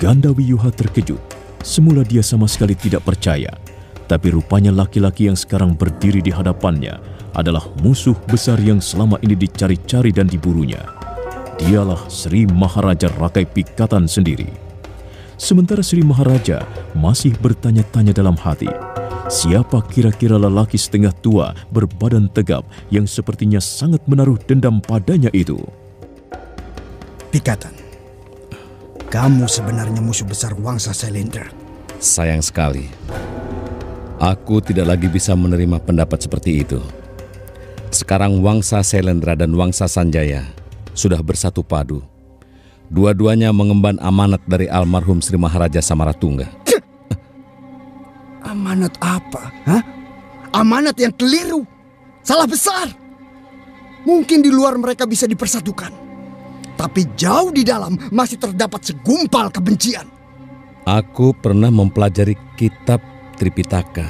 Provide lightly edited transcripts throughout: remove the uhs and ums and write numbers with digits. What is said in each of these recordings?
Ganda Wiyuha terkejut. Semula dia sama sekali tidak percaya. Tapi rupanya laki-laki yang sekarang berdiri di hadapannya adalah musuh besar yang selama ini dicari-cari dan diburunya. Dialah Sri Maharaja Rakai Pikatan sendiri. Sementara Sri Maharaja masih bertanya-tanya dalam hati, siapa kira-kira lelaki setengah tua berbadan tegap yang sepertinya sangat menaruh dendam padanya itu? Pikatan, kamu sebenarnya musuh besar Wangsa Sailendra. Sayang sekali, aku tidak lagi bisa menerima pendapat seperti itu. Sekarang Wangsa Sailendra dan Wangsa Sanjaya sudah bersatu padu. Dua-duanya mengemban amanat dari almarhum Sri Maharaja Samaratungga. Amanat apa? Hah? Amanat yang keliru. Salah besar. Mungkin di luar mereka bisa dipersatukan, tapi jauh di dalam masih terdapat segumpal kebencian. Aku pernah mempelajari kitab Tripitaka.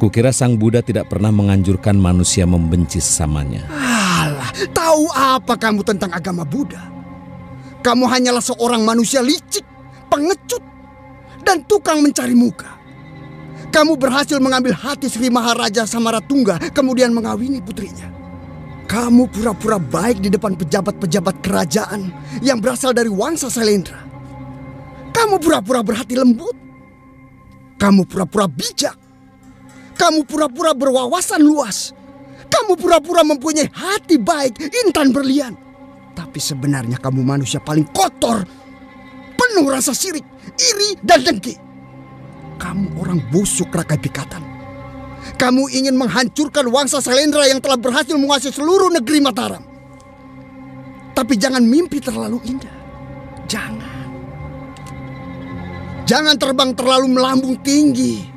Kukira Sang Buddha tidak pernah menganjurkan manusia membenci sesamanya. Alah, tahu apa kamu tentang agama Buddha? Kamu hanyalah seorang manusia licik, pengecut, dan tukang mencari muka. Kamu berhasil mengambil hati Sri Maharaja Samaratungga, kemudian mengawini putrinya. Kamu pura-pura baik di depan pejabat-pejabat kerajaan yang berasal dari Wangsa Sailendra. Kamu pura-pura berhati lembut. Kamu pura-pura bijak. Kamu pura-pura berwawasan luas. Kamu pura-pura mempunyai hati baik, intan berlian. Tapi sebenarnya kamu manusia paling kotor, penuh rasa sirik, iri, dan dengki. Kamu orang busuk Rakai Pikatan. Kamu ingin menghancurkan Wangsa Sailendra yang telah berhasil menguasai seluruh negeri Mataram. Tapi jangan mimpi terlalu indah. Jangan terbang terlalu melambung tinggi.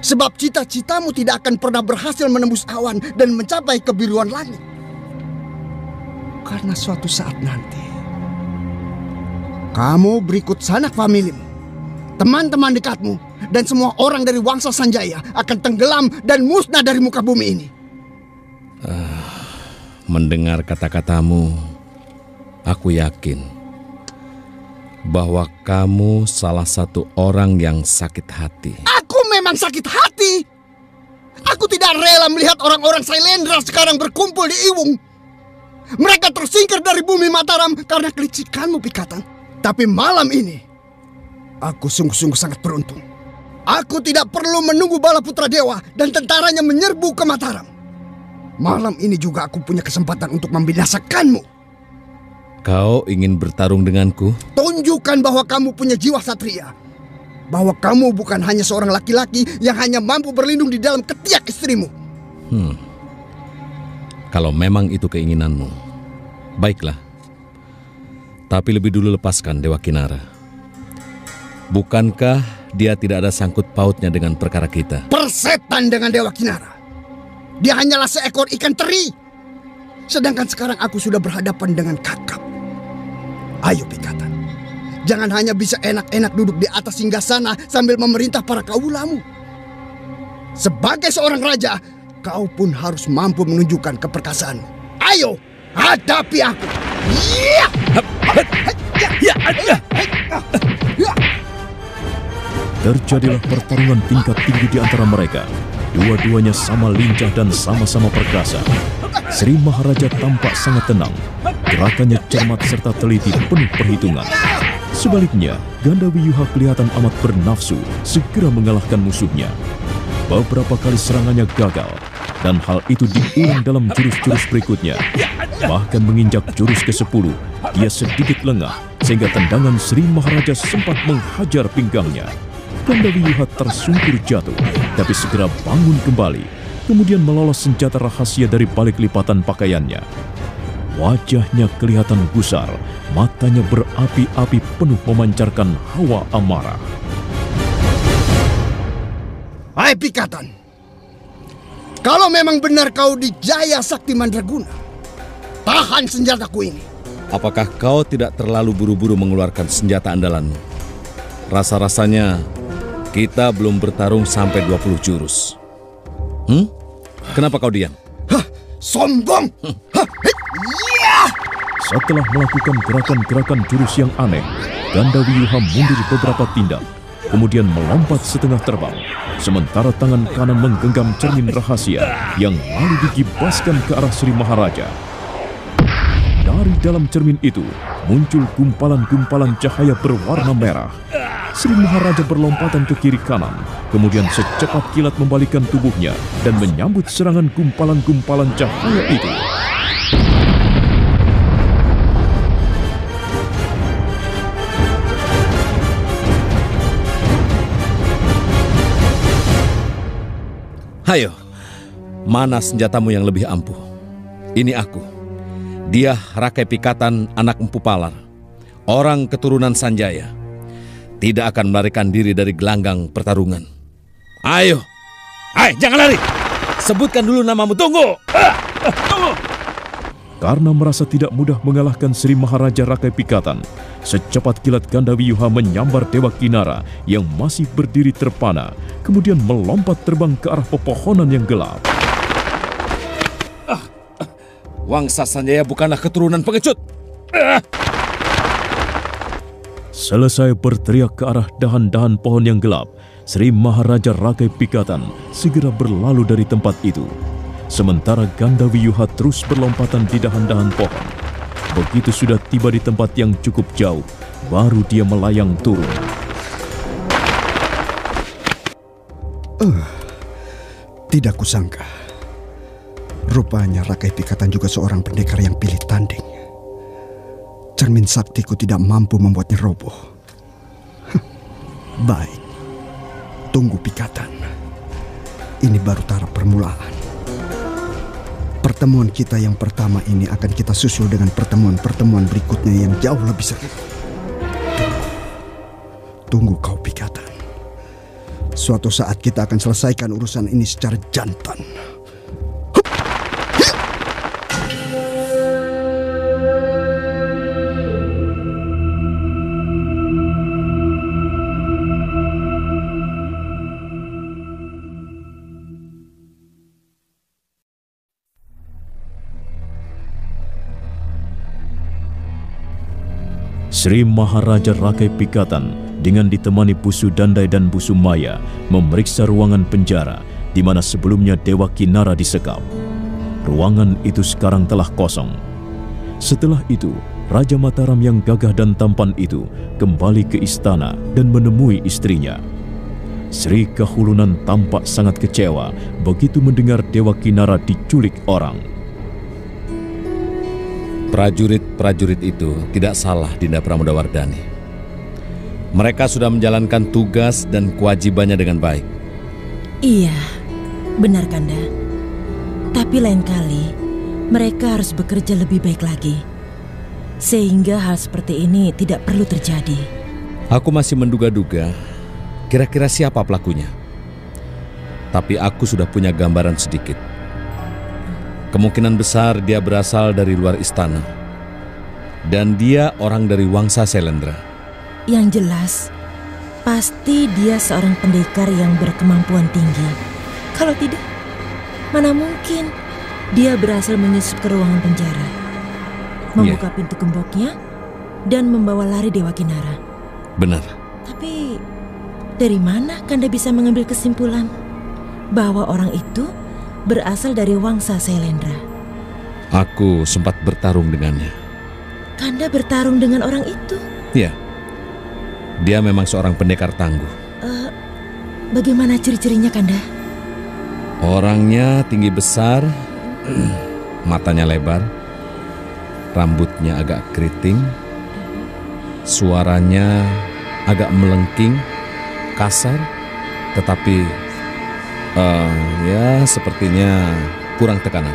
Sebab cita-citamu tidak akan pernah berhasil menembus awan dan mencapai kebiruan langit. Karena suatu saat nanti, kamu berikut sanak familimu, teman-teman dekatmu, dan semua orang dari Wangsa Sanjaya akan tenggelam dan musnah dari muka bumi ini. Mendengar kata-katamu, aku yakin bahwa kamu salah satu orang yang sakit hati. Aku memang sakit hati. Aku tidak rela melihat orang-orang Sailendra sekarang berkumpul di Iwung. Mereka tersingkir dari bumi Mataram karena kelicikanmu, Pikatan. Tapi malam ini, aku sungguh-sungguh sangat beruntung. Aku tidak perlu menunggu bala putra dewa dan tentaranya menyerbu ke Mataram. Malam ini juga aku punya kesempatan untuk membinasakanmu. Kau ingin bertarung denganku? Tunjukkan bahwa kamu punya jiwa satria. Bahwa kamu bukan hanya seorang laki-laki yang hanya mampu berlindung di dalam ketiak istrimu. Kalau memang itu keinginanmu, baiklah. Tapi lebih dulu lepaskan Dewa Kinara. Bukankah dia tidak ada sangkut pautnya dengan perkara kita? Persetan dengan Dewa Kinara. Dia hanyalah seekor ikan teri. Sedangkan sekarang aku sudah berhadapan dengan kakap. Ayo Pikatan, jangan hanya bisa enak-enak duduk di atas singgasana sambil memerintah para kaulamu. Sebagai seorang raja, kau pun harus mampu menunjukkan keperkasaanmu. Ayo, hadapi aku. Terjadilah pertarungan tingkat tinggi di antara mereka. Dua-duanya sama lincah dan sama-sama perkasa. Sri Maharaja tampak sangat tenang. Gerakannya cermat serta teliti penuh perhitungan. Sebaliknya, Ganda Wiyuha kelihatan amat bernafsu segera mengalahkan musuhnya. Beberapa kali serangannya gagal, dan hal itu diulang dalam jurus-jurus berikutnya. Bahkan menginjak jurus ke-10, dia sedikit lengah sehingga tendangan Sri Maharaja sempat menghajar pinggangnya. Ganda Wiyuha tersungkur jatuh, tapi segera bangun kembali, kemudian melolos senjata rahasia dari balik lipatan pakaiannya. Wajahnya kelihatan gusar, matanya berapi-api penuh memancarkan hawa amarah. Hai Pikatan, kalau memang benar kau dijaya Sakti Mandraguna, tahan senjataku ini. Apakah kau tidak terlalu buru-buru mengeluarkan senjata andalanmu? Rasa-rasanya kita belum bertarung sampai 20 jurus. Kenapa kau diam? Sombong! Setelah melakukan gerakan-gerakan jurus yang aneh, Ganda Wiyuha mundur beberapa tindak, kemudian melompat setengah terbang, sementara tangan kanan menggenggam cermin rahasia yang lalu digibaskan ke arah Sri Maharaja. Dari dalam cermin itu muncul gumpalan-gumpalan cahaya berwarna merah. Sri Maharaja berlompatan ke kiri kanan, kemudian secepat kilat membalikkan tubuhnya dan menyambut serangan gumpalan-gumpalan cahaya itu. Hayo, mana senjatamu yang lebih ampuh? Ini aku. Dia Rakai Pikatan anak Empu Palar, orang keturunan Sanjaya. Tidak akan melarikan diri dari gelanggang pertarungan. Ayo, jangan lari. Sebutkan dulu namamu, tunggu. Tunggu. Karena merasa tidak mudah mengalahkan Sri Maharaja Rakai Pikatan, secepat kilat Ganda Wiyuha menyambar Dewa Kinara yang masih berdiri terpana, kemudian melompat terbang ke arah pepohonan yang gelap. Wangsa Sanjaya bukanlah keturunan pengecut. Selesai berteriak ke arah dahan-dahan pohon yang gelap, Sri Maharaja Rakai Pikatan segera berlalu dari tempat itu. Sementara Ganda Wiyuha terus berlompatan di dahan-dahan pohon. Begitu sudah tiba di tempat yang cukup jauh, baru dia melayang turun. Tidak kusangka. Rupanya Rakai Pikatan juga seorang pendekar yang pilih tanding. Cermin saktiku tidak mampu membuatnya roboh. Baik, tunggu Pikatan. Ini baru tahap permulaan. Pertemuan kita yang pertama ini akan kita susul dengan pertemuan-pertemuan berikutnya yang jauh lebih seru. Tunggu kau Pikatan. Suatu saat kita akan selesaikan urusan ini secara jantan. Sri Maharaja Rakai Pikatan dengan ditemani Busu Dandai dan Busu Maya memeriksa ruangan penjara di mana sebelumnya Dewa Kinara disekap. Ruangan itu sekarang telah kosong. Setelah itu, Raja Mataram yang gagah dan tampan itu kembali ke istana dan menemui istrinya. Sri Kahulunan tampak sangat kecewa begitu mendengar Dewa Kinara diculik orang. Prajurit-prajurit itu tidak salah, Dinda Pramodawardhani. Mereka sudah menjalankan tugas dan kewajibannya dengan baik. Iya, benar Kanda. Tapi lain kali, mereka harus bekerja lebih baik lagi. Sehingga hal seperti ini tidak perlu terjadi. Aku masih menduga-duga kira-kira siapa pelakunya. Tapi aku sudah punya gambaran sedikit. Kemungkinan besar dia berasal dari luar istana. Dan dia orang dari Wangsa Sailendra. Yang jelas, pasti dia seorang pendekar yang berkemampuan tinggi. Kalau tidak, mana mungkin dia berhasil menyusup ke ruangan penjara, membuka pintu gemboknya, dan membawa lari Dewa Kinara. Benar. Tapi, dari mana Kanda bisa mengambil kesimpulan bahwa orang itu berasal dari Wangsa Sailendra? Aku sempat bertarung dengannya. Kanda bertarung dengan orang itu? Ya, dia memang seorang pendekar tangguh. Bagaimana ciri-cirinya Kanda? Orangnya tinggi besar, matanya lebar, rambutnya agak keriting, suaranya agak melengking, kasar, tetapi ya sepertinya kurang tekanan.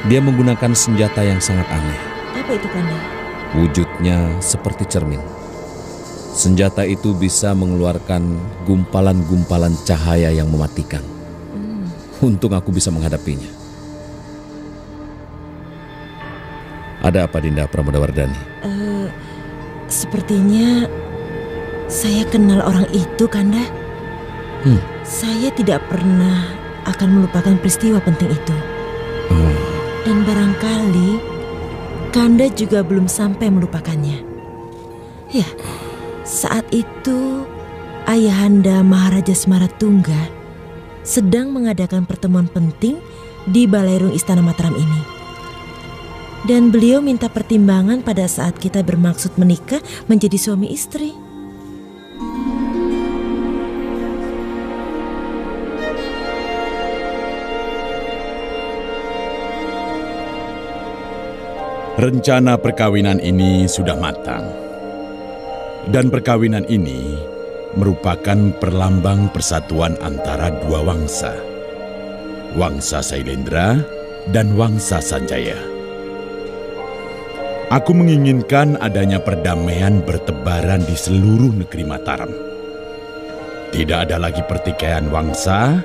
Dia menggunakan senjata yang sangat aneh. Apa itu Kanda? Wujudnya seperti cermin. Senjata itu bisa mengeluarkan gumpalan-gumpalan cahaya yang mematikan. Untung aku bisa menghadapinya. Ada apa Dinda Pramodawardhani? Sepertinya saya kenal orang itu Kanda. Saya tidak pernah akan melupakan peristiwa penting itu. Dan barangkali Kanda juga belum sampai melupakannya. Ya, saat itu Ayahanda Maharaja Semaratungga sedang mengadakan pertemuan penting di Balairung Istana Mataram ini. Dan beliau minta pertimbangan pada saat kita bermaksud menikah menjadi suami istri. Rencana perkawinan ini sudah matang. Dan perkawinan ini merupakan perlambang persatuan antara dua wangsa. Wangsa Sailendra dan Wangsa Sanjaya. Aku menginginkan adanya perdamaian bertebaran di seluruh negeri Mataram. Tidak ada lagi pertikaian wangsa,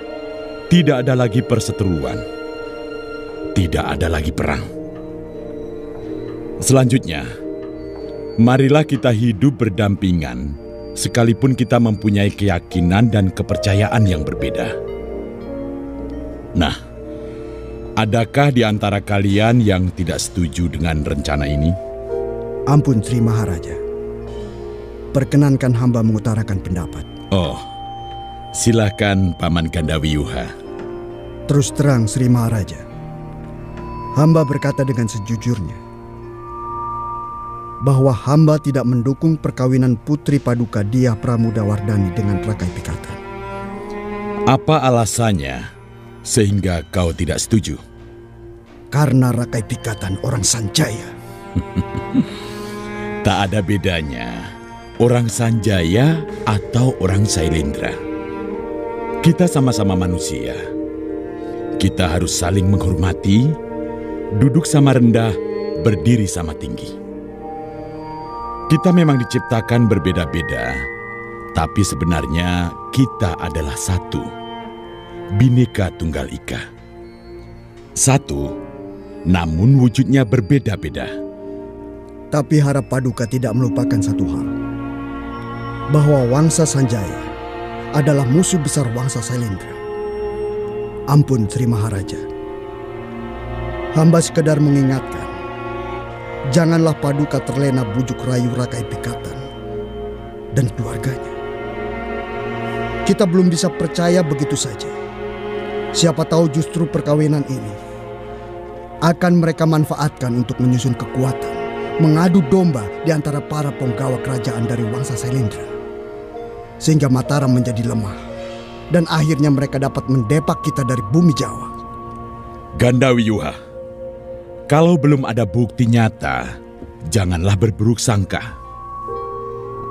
tidak ada lagi perseteruan, tidak ada lagi perang. Selanjutnya, marilah kita hidup berdampingan, sekalipun kita mempunyai keyakinan dan kepercayaan yang berbeda. Nah, adakah di antara kalian yang tidak setuju dengan rencana ini? Ampun Sri Maharaja. Perkenankan hamba mengutarakan pendapat. Oh, silakan Paman Gandawiyuha. Terus terang Sri Maharaja, hamba berkata dengan sejujurnya bahwa hamba tidak mendukung perkawinan Putri Paduka Diah Pramudawardhani dengan Rakai Pikatan. Apa alasannya sehingga kau tidak setuju? Karena Rakai Pikatan orang Sanjaya. Tak ada bedanya orang Sanjaya atau orang Sailendra. Kita sama-sama manusia. Kita harus saling menghormati, duduk sama rendah, berdiri sama tinggi. Kita memang diciptakan berbeda-beda, tapi sebenarnya kita adalah satu. Bhinneka Tunggal Ika. Satu, namun wujudnya berbeda-beda. Tapi harap Paduka tidak melupakan satu hal. Bahwa Wangsa Sanjaya adalah musuh besar Wangsa Sailendra. Ampun Sri Maharaja. Hamba sekedar mengingatkan. Janganlah Paduka terlena bujuk rayu Rakai Pikatan dan keluarganya. Kita belum bisa percaya begitu saja. Siapa tahu justru perkawinan ini akan mereka manfaatkan untuk menyusun kekuatan, mengadu domba di antara para penggawa kerajaan dari Wangsa Sailendra. Sehingga Mataram menjadi lemah dan akhirnya mereka dapat mendepak kita dari bumi Jawa. Gandawiyuha. Kalau belum ada bukti nyata, janganlah berburuk sangka.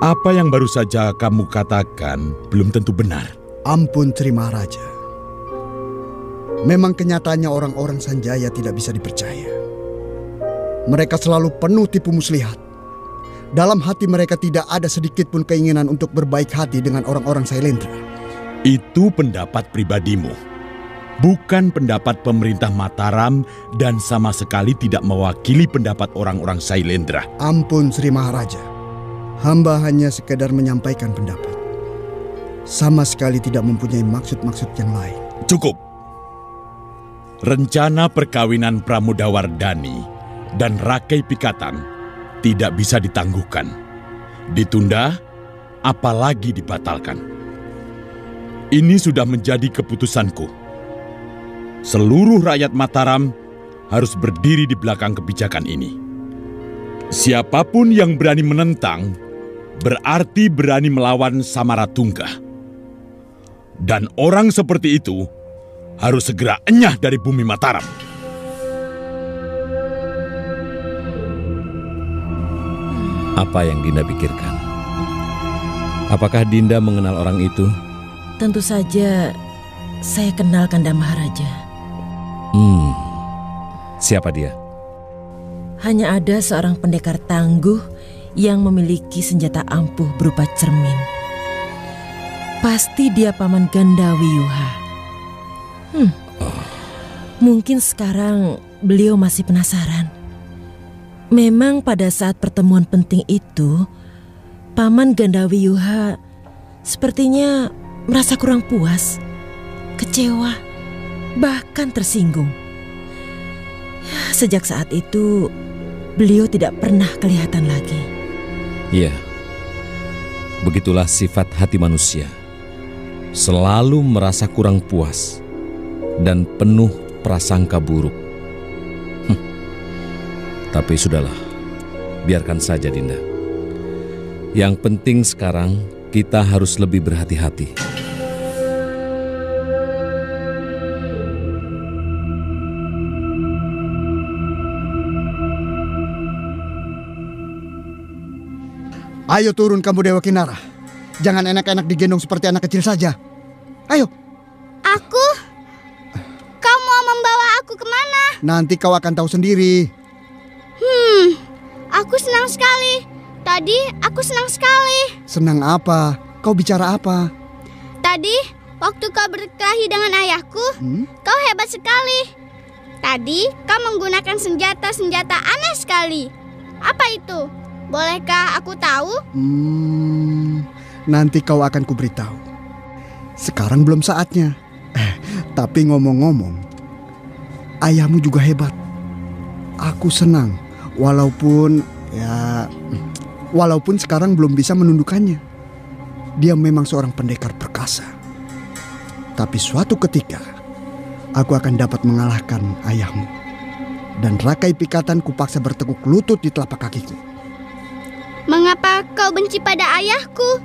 Apa yang baru saja kamu katakan belum tentu benar. Ampun Sri Maharaja. Memang kenyataannya orang-orang Sanjaya tidak bisa dipercaya. Mereka selalu penuh tipu muslihat. Dalam hati mereka tidak ada sedikit pun keinginan untuk berbaik hati dengan orang-orang Sailendra. Itu pendapat pribadimu. Bukan pendapat pemerintah Mataram dan sama sekali tidak mewakili pendapat orang-orang Sailendra. Ampun Sri Maharaja. Hamba hanya sekedar menyampaikan pendapat. Sama sekali tidak mempunyai maksud-maksud yang lain. Cukup. Rencana perkawinan Pramudawardhani dan Rakai Pikatan tidak bisa ditangguhkan. Ditunda, apalagi dibatalkan. Ini sudah menjadi keputusanku. Seluruh rakyat Mataram harus berdiri di belakang kebijakan ini. Siapapun yang berani menentang, berarti berani melawan Samaratungga. Dan orang seperti itu harus segera enyah dari bumi Mataram. Apa yang Dinda pikirkan? Apakah Dinda mengenal orang itu? Tentu saja saya kenal Kanda Maharaja. Siapa dia? Hanya ada seorang pendekar tangguh yang memiliki senjata ampuh berupa cermin. Pasti dia Paman Gandawiyuha. Mungkin sekarang beliau masih penasaran. Memang pada saat pertemuan penting itu, Paman Gandawiyuha sepertinya merasa kurang puas, kecewa, bahkan tersinggung. Sejak saat itu, beliau tidak pernah kelihatan lagi. Iya, Begitulah sifat hati manusia. Selalu merasa kurang puas dan penuh prasangka buruk. Tapi sudahlah, biarkan saja Dinda. Yang penting sekarang kita harus lebih berhati-hati. Ayo turun kamu Dewa Kinara. Jangan enak-enak digendong seperti anak kecil saja. Ayo. Aku? Kau mau membawa aku kemana? Nanti kau akan tahu sendiri. Aku senang sekali. Tadi aku senang sekali. Senang apa? Kau bicara apa? Tadi waktu kau berkelahi dengan ayahku, kau hebat sekali. Tadi kau menggunakan senjata-senjata aneh sekali. Apa itu? Bolehkah aku tahu? Nanti kau akan kuberitahu. Sekarang belum saatnya. Tapi ngomong-ngomong, ayahmu juga hebat. Aku senang, walaupun sekarang belum bisa menundukkannya. Dia memang seorang pendekar perkasa. Tapi suatu ketika, aku akan dapat mengalahkan ayahmu. Dan rakai pikatan kupaksa bertekuk lutut di telapak kakiku. Mengapa kau benci pada ayahku?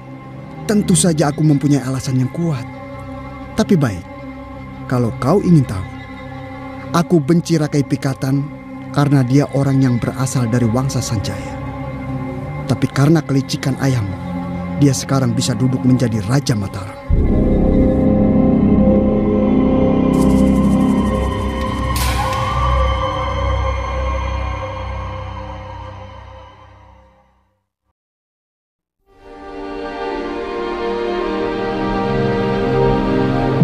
Tentu saja aku mempunyai alasan yang kuat. Tapi baik, kalau kau ingin tahu, aku benci rakai pikatan karena dia orang yang berasal dari Wangsa Sanjaya. Tapi karena kelicikan ayahmu, dia sekarang bisa duduk menjadi Raja Mataram.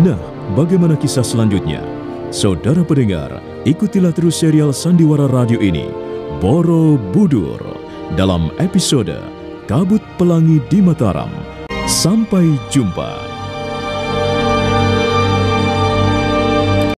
Nah, bagaimana kisah selanjutnya? Saudara pendengar, ikutilah terus serial Sandiwara Radio ini, Borobudur, dalam episode Kabut Pelangi di Mataram. Sampai jumpa.